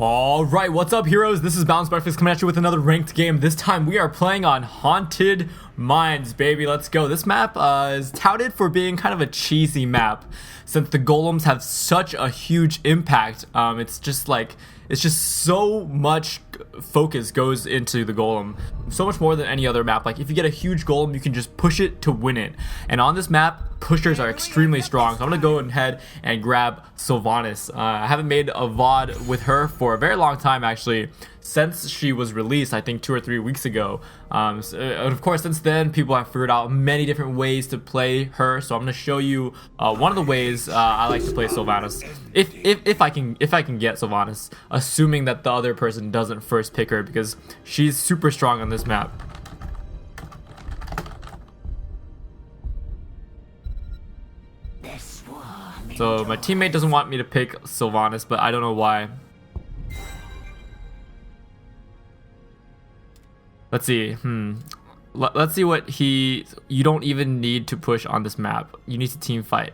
Alright, what's up heroes? This is Bounce Breakfast coming at you with another ranked game. This time we are playing on Haunted Mines, baby. Let's go. This map is touted for being kind of a cheesy map since the golems have such a huge impact. It's just so much focus goes into the golem, so much more than any other map. Like if you get a huge golem, you can just push it to win it, and on this map pushers are extremely strong. So I'm gonna go ahead and grab Sylvanas. I haven't made a VOD with her for a very long time, actually, since she was released, I think 2 or 3 weeks ago. And of course, since then, people have figured out many different ways to play her. So I'm gonna show you one of the ways I like to play Sylvanas, if I can get Sylvanas, assuming that the other person doesn't first pick her, because she's super strong on this map. So my teammate doesn't want me to pick Sylvanas, but I don't know why. Let's see. Let's see what you don't even need to push on this map. You need to team fight.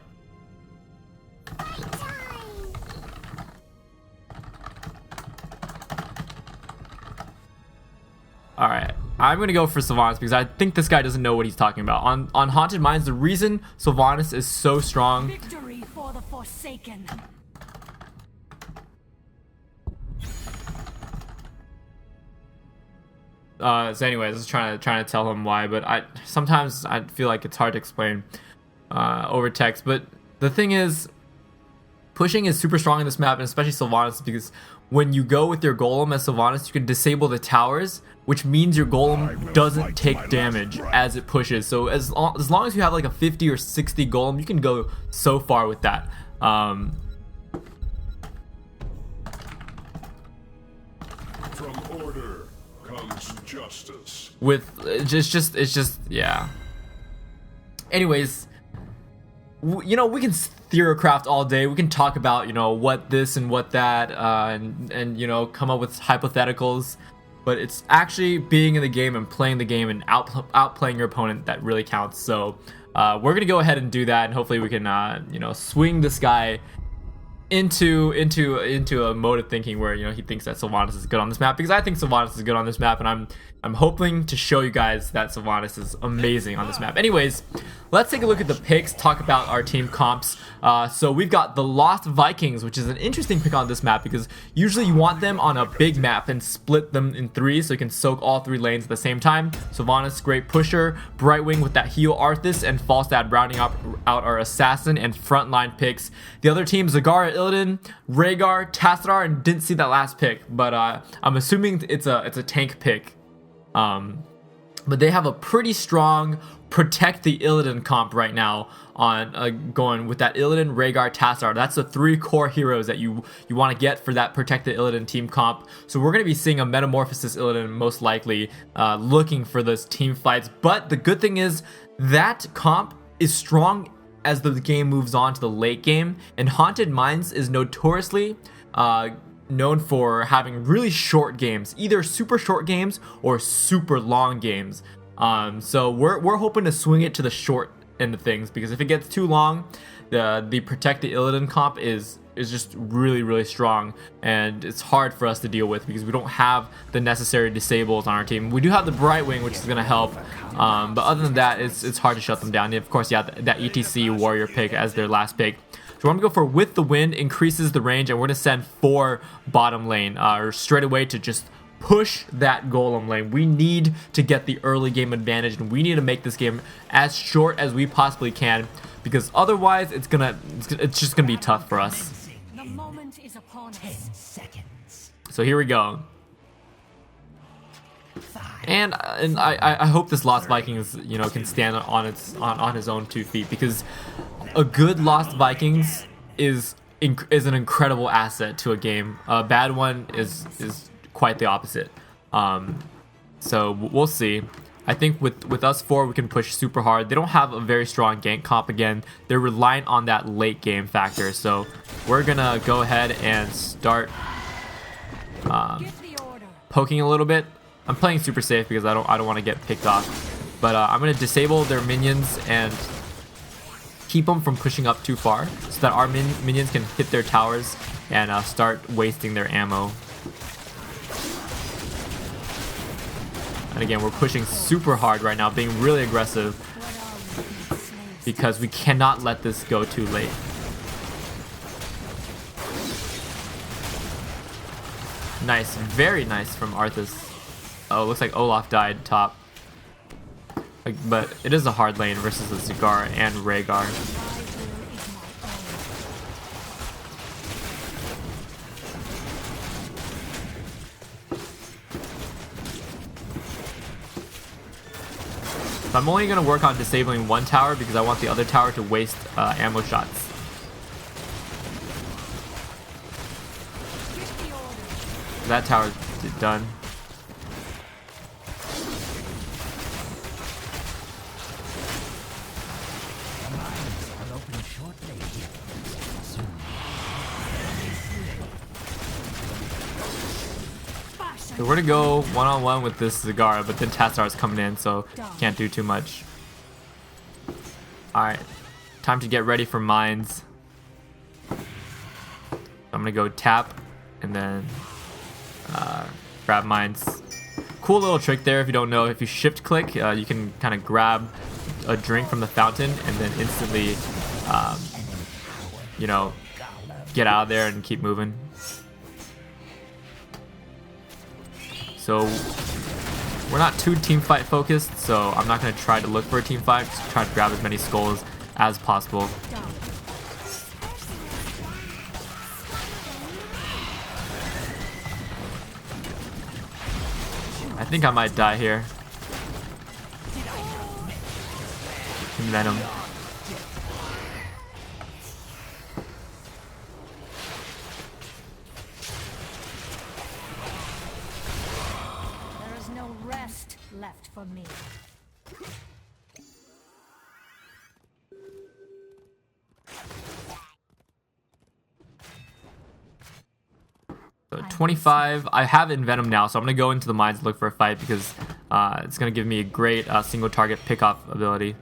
Alright, I'm gonna go for Sylvanas because I think this guy doesn't know what he's talking about. On Haunted Mines, the reason Sylvanas is so strong. Victory for the Forsaken. So anyways, I was trying to tell him why, but sometimes I feel like it's hard to explain over text. But the thing is, pushing is super strong in this map, and especially Sylvanas, because when you go with your golem as Sylvanas, you can disable the towers, which means your golem doesn't take damage as it pushes. So as long as you have like a 50 or 60 golem, you can go so far with that. From order comes justice. It's just yeah. Anyways, you know, we can theorcraft all day. We can talk about, you know, what this and what that, and you know, come up with hypotheticals. But it's actually being in the game and playing the game and outplaying your opponent that really counts. So we're gonna go ahead and do that, and hopefully we can you know, swing this guy into a mode of thinking where, you know, he thinks that Sylvanas is good on this map, because I think Sylvanas is good on this map, and I'm hoping to show you guys that Sylvanas is amazing on this map. Anyways, let's take a look at the picks, talk about our team comps. So we've got the Lost Vikings, which is an interesting pick on this map, because usually you want them on a big map and split them in 3 so you can soak all 3 lanes at the same time. Sylvanas, great pusher. Brightwing with that heal Arthas, and Falstad rounding out our assassin and frontline picks. The other team, Zagara, Illidan, Rhaegar, Tassadar, and didn't see that last pick, but I'm assuming it's a tank pick. But they have a pretty strong protect the Illidan comp right now on going with that Illidan, Rhaegar, Tassadar. That's the 3 core heroes that you want to get for that protect the Illidan team comp. So we're going to be seeing a Metamorphosis Illidan most likely, looking for those team fights. But the good thing is that comp is strong as the game moves on to the late game, and Haunted Mines is notoriously known for having really short games, either super short games or super long games. So we're hoping to swing it to the short end of things, because if it gets too long, the protect the Illidan comp is just really strong, and it's hard for us to deal with because we don't have the necessary disables on our team. We do have the Brightwing, which is going to help, but other than that, it's hard to shut them down. And of course, yeah, that ETC warrior pick as their last pick. So I'm going to go for With the Wind, increases the range, and we're going to send 4 bottom lane, or straight away to just push that golem lane. We need to get the early game advantage, and we need to make this game as short as we possibly can, because otherwise it's just gonna be tough for us. The moment is upon us. 10 seconds. So here we go. And I hope this Lost Vikings, you know, can stand on his own 2 feet, because a good Lost Vikings is an incredible asset to a game. A bad one is quite the opposite. So we'll see. I think with us 4, we can push super hard. They don't have a very strong gank comp again. They're reliant on that late game factor. So we're gonna go ahead and start poking a little bit. I'm playing super safe because I don't want to get picked off. But I'm gonna disable their minions and keep them from pushing up too far, so that our minions can hit their towers and start wasting their ammo. And again, we're pushing super hard right now, being really aggressive because we cannot let this go too late. Nice, very nice from Arthas. Oh, looks like Olaf died top. But it is a hard lane versus the Zagara and Rhaegar. So I'm only going to work on disabling one tower because I want the other tower to waste ammo shots. That tower's done. So we're gonna go one-on-one with this Zagara, but then Tassar's coming in, so can't do too much. Alright, time to get ready for mines. I'm gonna go tap and then grab mines. Cool little trick there if you don't know. If you shift click, you can kind of grab a drink from the fountain and then instantly, you know, get out of there and keep moving. So we're not too team fight focused, so I'm not going to try to look for a team fight. Just try to grab as many skulls as possible. I think I might die here. Venom. There is no rest left for me. So 25. I have Envenom now, so I'm gonna go into the mines and look for a fight because it's gonna give me a great single target pick-off ability.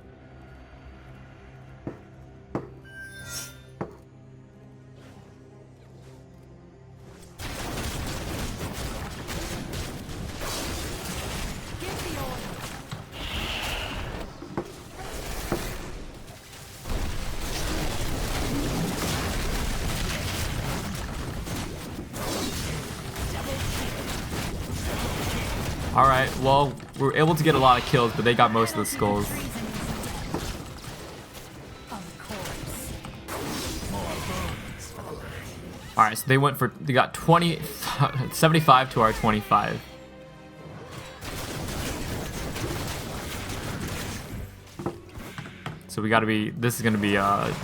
Alright, well, we're able to get a lot of kills, but they got most of the skulls. Alright, so they got 75 to our 25. So we gotta be, this is gonna be a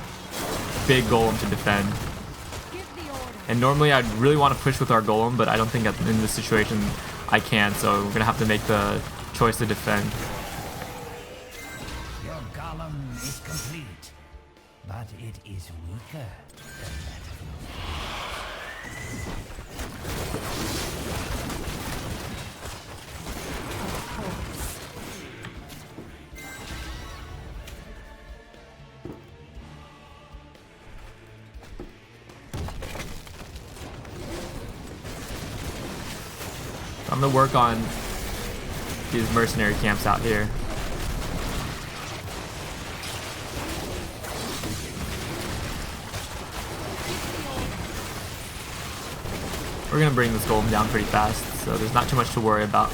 big golem to defend. And normally I'd really want to push with our golem, but I don't think in this situation I can, so we're gonna have to make the choice to defend. Your golem is complete, but it is weaker than that of I'm gonna work on these mercenary camps out here. We're gonna bring this golem down pretty fast, so there's not too much to worry about.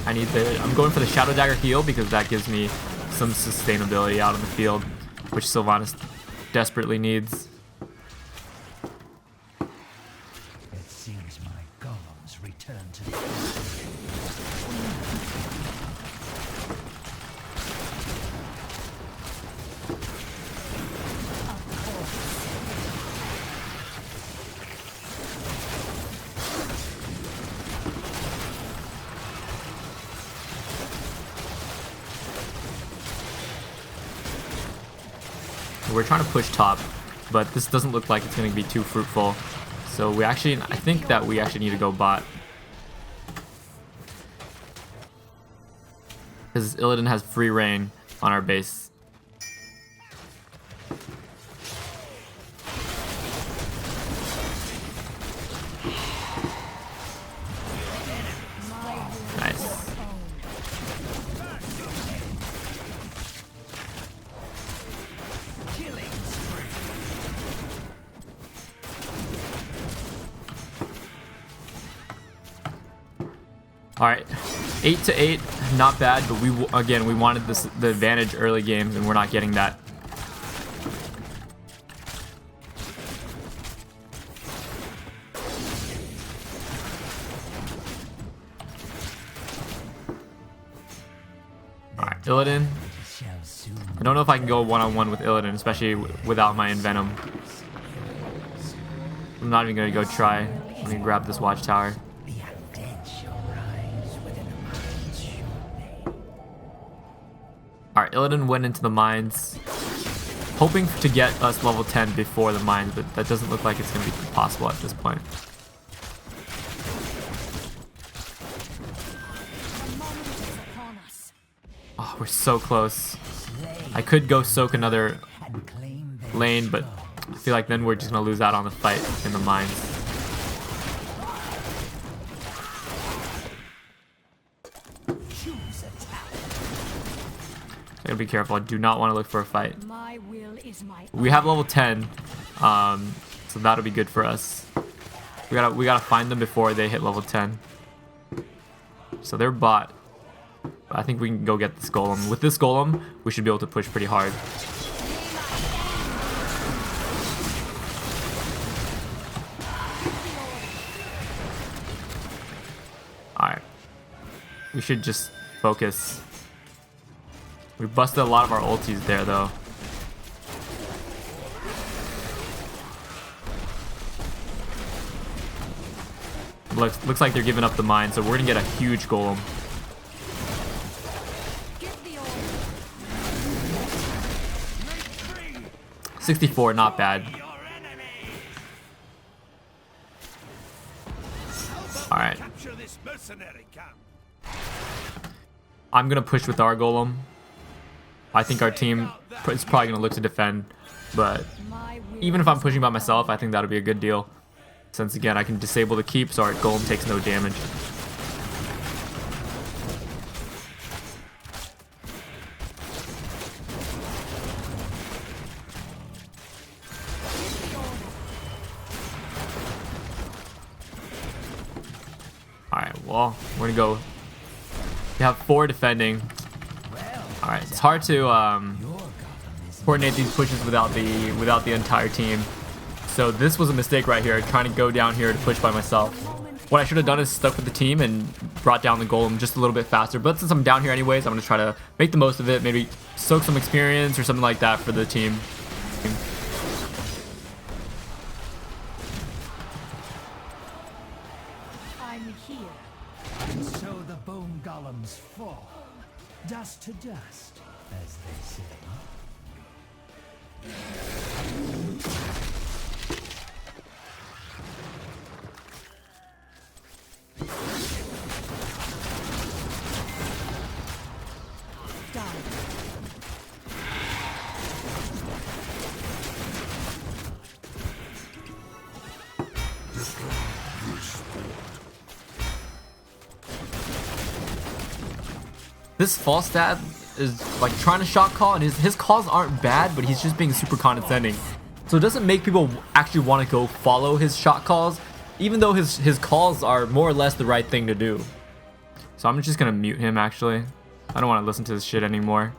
I'm going for the Shadow Dagger heal because that gives me some sustainability out on the field, which Sylvanas desperately needs. It seems my golems return to the We're trying to push top, but this doesn't look like it's going to be too fruitful. So I think that we actually need to go bot. Because Illidan has free reign, on our base. Nice. All right, 8-8, not bad, but again we wanted the advantage early games, and we're not getting that. All right, Illidan. I don't know if I can go one-on-one with Illidan, especially without my Envenom. I'm not even gonna go try. Let me grab this watchtower. Alright, Illidan went into the mines, hoping to get us level 10 before the mines, but that doesn't look like it's going to be possible at this point. Oh, we're so close. I could go soak another lane, but I feel like then we're just going to lose out on the fight in the mines. Gotta be careful. I do not want to look for a fight. We have level 10, so that'll be good for us. We gotta find them before they hit level 10. So they're bot. But I think we can go get this golem. With this golem, we should be able to push pretty hard. All right. We should just focus. We busted a lot of our ultis there, though. Looks like they're giving up the mine, so we're gonna get a huge golem. 64, not bad. All right. I'm gonna push with our golem. I think our team is probably going to look to defend, but even if I'm pushing by myself, I think that'll be a good deal. Since, again, I can disable the keep, so our golem takes no damage. Alright, well, we're going to go. We have 4 defending. Alright, it's hard to coordinate these pushes without the entire team. So this was a mistake right here, trying to go down here to push by myself. What I should have done is stuck with the team and brought down the golem just a little bit faster. But since I'm down here anyways, I'm going to try to make the most of it. Maybe soak some experience or something like that for the team. I'm here. And so the bone golems fall. Dust to dust, as they say. This false stab is like trying to shot call, and his calls aren't bad, but he's just being super condescending. So it doesn't make people actually want to go follow his shot calls, even though his calls are more or less the right thing to do. So I'm just gonna mute him actually. I don't want to listen to this shit anymore.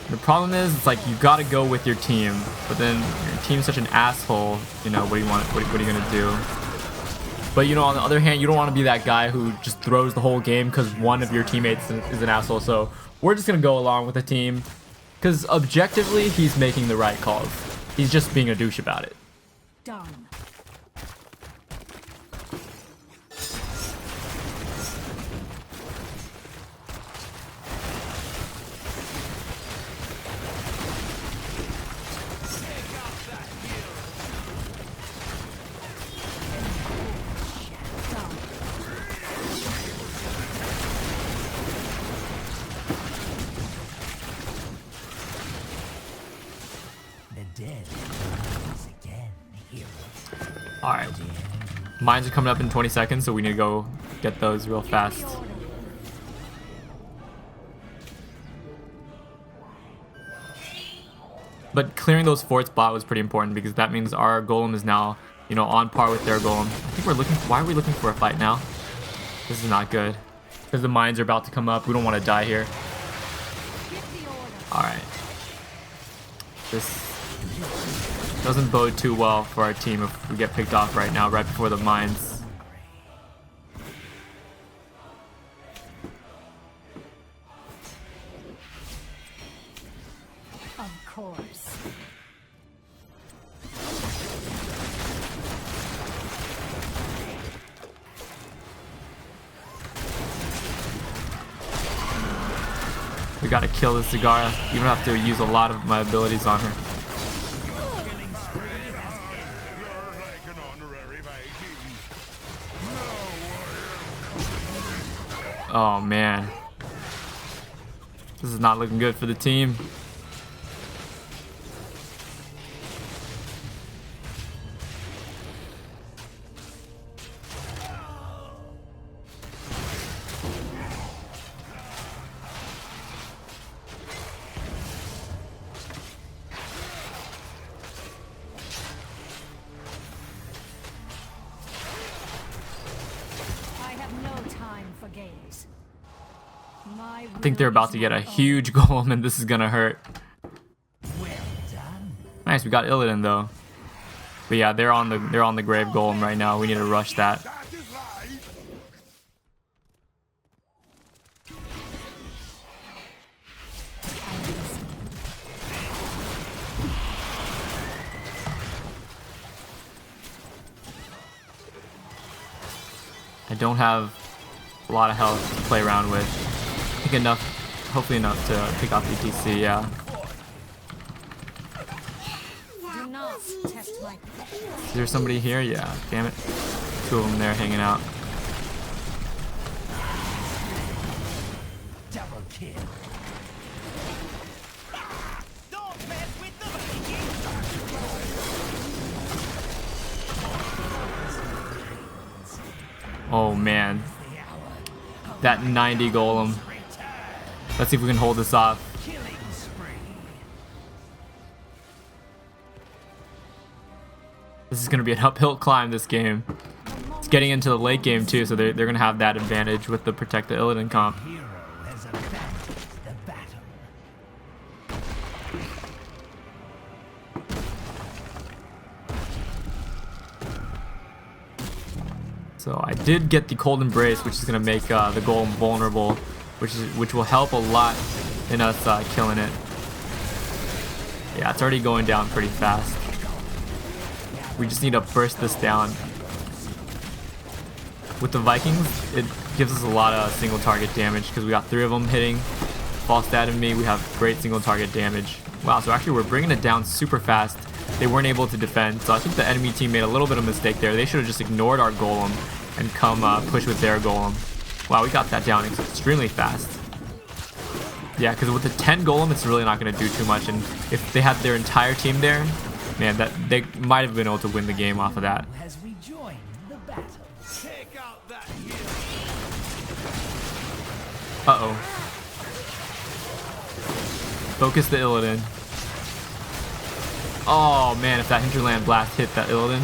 The problem is, it's like you gotta go with your team, but then your team's such an asshole. You know, what are you gonna do? But you know, on the other hand, you don't want to be that guy who just throws the whole game because one of your teammates is an asshole. So we're just gonna go along with the team, because objectively, he's making the right calls. He's just being a douche about it. Done. Alright. Mines are coming up in 20 seconds, so we need to go get those real fast. But clearing those forts bot was pretty important because that means our golem is now, you know, on par with their golem. I think we're looking. Why are we looking for a fight now? This is not good because the mines are about to come up. We don't want to die here. All right. This doesn't bode too well for our team if we get picked off right now, right before the mines. Of course. We gotta kill this Zagara. Even have to use a lot of my abilities on her. Oh man. This is not looking good for the team. I think they're about to get a huge golem and this is gonna hurt. Nice, we got Illidan though. But yeah, they're on the grave golem right now. We need to rush that. I don't have a lot of health to play around with. I think enough, hopefully enough to pick off ETC, yeah. Do not test my Is there somebody here? Yeah, damn it. Two of them there hanging out. Double kill. Oh man. That 90 golem. Let's see if we can hold this off. This is going to be an uphill climb this game. It's getting into the late game too, so they're going to have that advantage with the Protect the Illidan comp. So I did get the Cold Embrace, which is going to make the golem vulnerable, which will help a lot in us killing it. Yeah, it's already going down pretty fast. We just need to burst this down. With the Vikings, it gives us a lot of single target damage because we got 3 of them hitting. False stat of me, we have great single target damage. Wow, so actually we're bringing it down super fast. They weren't able to defend, so I think the enemy team made a little bit of a mistake there. They should have just ignored our golem and come push with their golem. Wow, we got that down extremely fast. Yeah, because with the 10 golem, it's really not going to do too much. And if they had their entire team there, man, that they might have been able to win the game off of that. Uh-oh. Focus the Illidan. Oh man, if that Hinterland Blast hit that Illidan.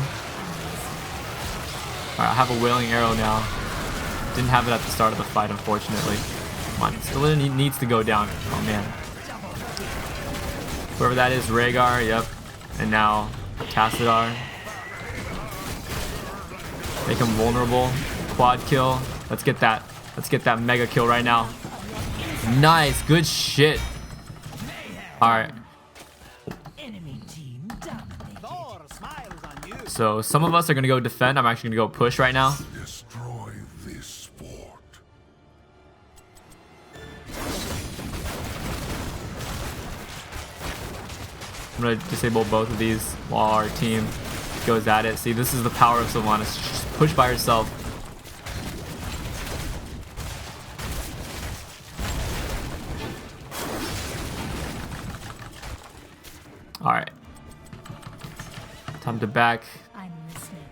Alright, I have a Wailing Arrow now. Didn't have it at the start of the fight, unfortunately. Come on, Illidan needs to go down. Oh man. Whoever that is, Rhaegar, yep. And now, Tassadar. Make him vulnerable. Quad kill. Let's get that. Let's get that mega kill right now. Nice, good shit. Alright. So some of us are gonna go defend. I'm actually gonna go push right now. Destroy this fort. I'm gonna disable both of these while our team goes at it. See, this is the power of Sylvanas. Just push by herself. Alright. Time to back. I'm listening.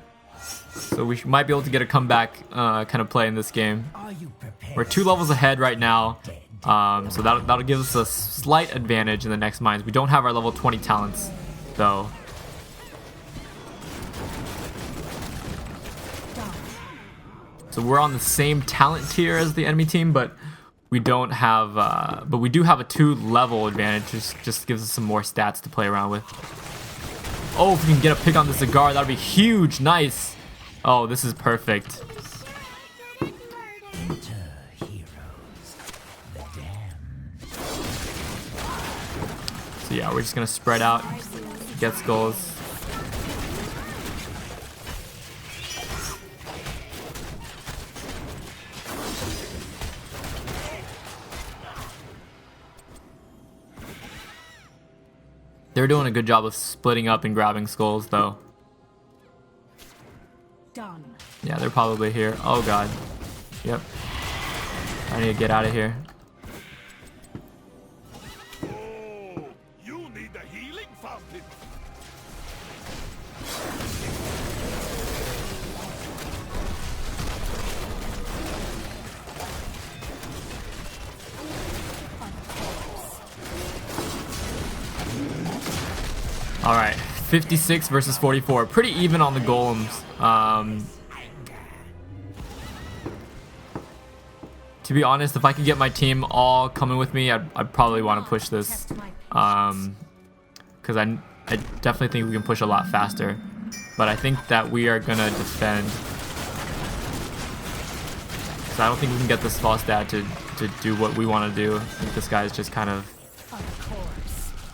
So we might be able to get a comeback kind of play in this game. Are you prepared? We're 2 levels ahead right now. So that'll give us a slight advantage in the next mines. We don't have our level 20 talents, though. So we're on the same talent tier as the enemy team, but we don't have. But we do have a 2 level advantage. Just gives us some more stats to play around with. Oh, if we can get a pick on the cigar, that'd be huge. Nice. Oh, this is perfect. So yeah, we're just gonna spread out, get skulls. They're doing a good job of splitting up and grabbing skulls, though. Done. Yeah, they're probably here. Oh god. Yep. I need to get out of here. You need a healing fountain. All right, 56 versus 44. Pretty even on the golems. To be honest, if I could get my team all coming with me, I'd probably want to push this. Because I definitely think we can push a lot faster. But I think that we are going to defend. So I don't think we can get this false stat to do what we want to do. I think this guy's just kind of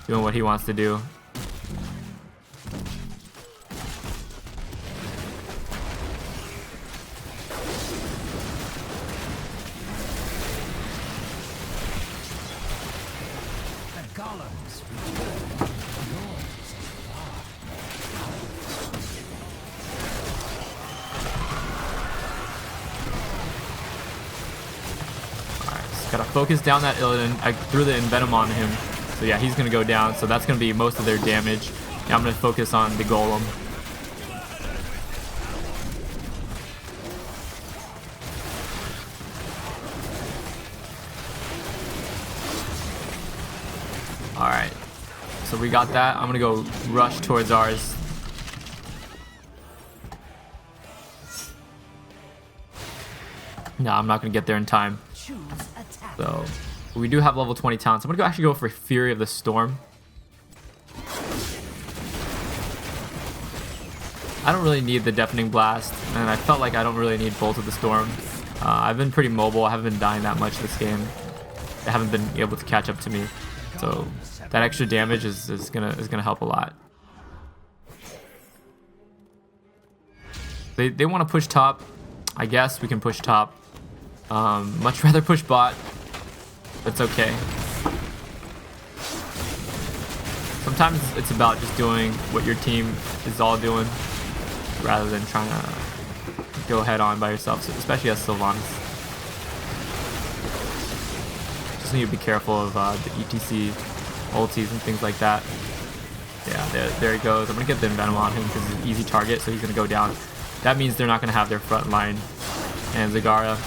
doing what he wants to do. Golems return. Alright, just gotta focus down that Illidan. I threw the Envenom on him. So yeah, he's gonna go down. So that's gonna be most of their damage. Now I'm gonna focus on the Golem. Alright, so we got that. I'm gonna go rush towards ours. No, I'm not gonna get there in time. So we do have level 20 talents. I'm gonna actually go for Fury of the Storm. I don't really need the Deafening Blast, and I felt like I don't really need Bolt of the Storm. I've been pretty mobile. I haven't been dying that much this game. They haven't been able to catch up to me. So that extra damage is gonna help a lot. They want to push top. I guess we can push top. Much rather push bot, but it's okay. Sometimes it's about just doing what your team is all doing, rather than trying to go head on by yourself. So especially as Sylvanas. Just need to be careful of the ETC ultis and things like that. Yeah, there he goes. I'm gonna get the Envenom on him because he's an easy target, so he's gonna go down. That means they're not gonna have their front line. And Zagara,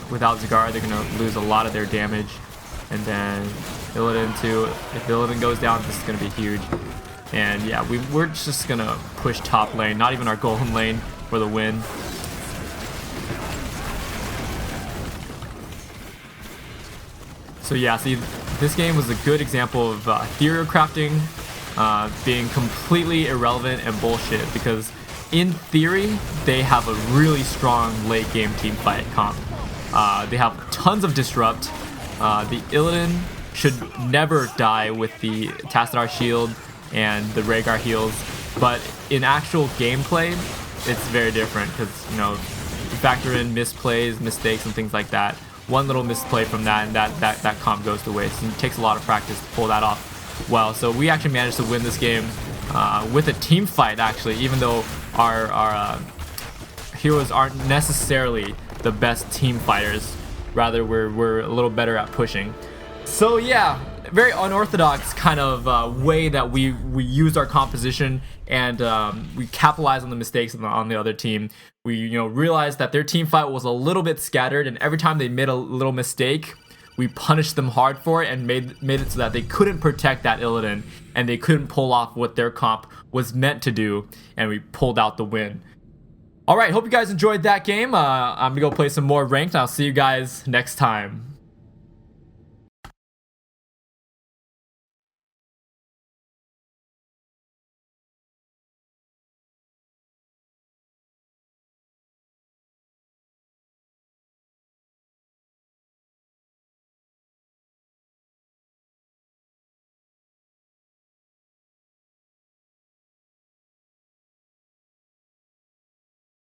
without Zagara, they're gonna lose a lot of their damage. And then Illidan too. If Illidan goes down, this is gonna be huge. And yeah, we're just gonna push top lane, not even our golem lane, for the win. So yeah, see, this game was a good example of ethereal crafting being completely irrelevant and bullshit, because in theory, they have a really strong late game team fight comp. They have tons of disrupt. The Illidan should never die with the Tassadar shield and the Rhaegar heals, but in actual gameplay, it's very different because, you know, you factor in misplays, mistakes, and things like that. One little misplay from that, and that comp goes to waste. And it takes a lot of practice to pull that off well. So we actually managed to win this game with a team fight, actually, even though our heroes aren't necessarily the best team fighters. Rather, we're a little better at pushing. So yeah, very unorthodox kind of way that we used our composition, and we capitalized on the mistakes on the other team. We realized that their team fight was a little bit scattered, and every time they made a little mistake, we punished them hard for it and made it so that they couldn't protect that Illidan and they couldn't pull off what their comp was meant to do, and we pulled out the win. Alright, hope you guys enjoyed that game. I'm gonna go play some more ranked, and I'll see you guys next time.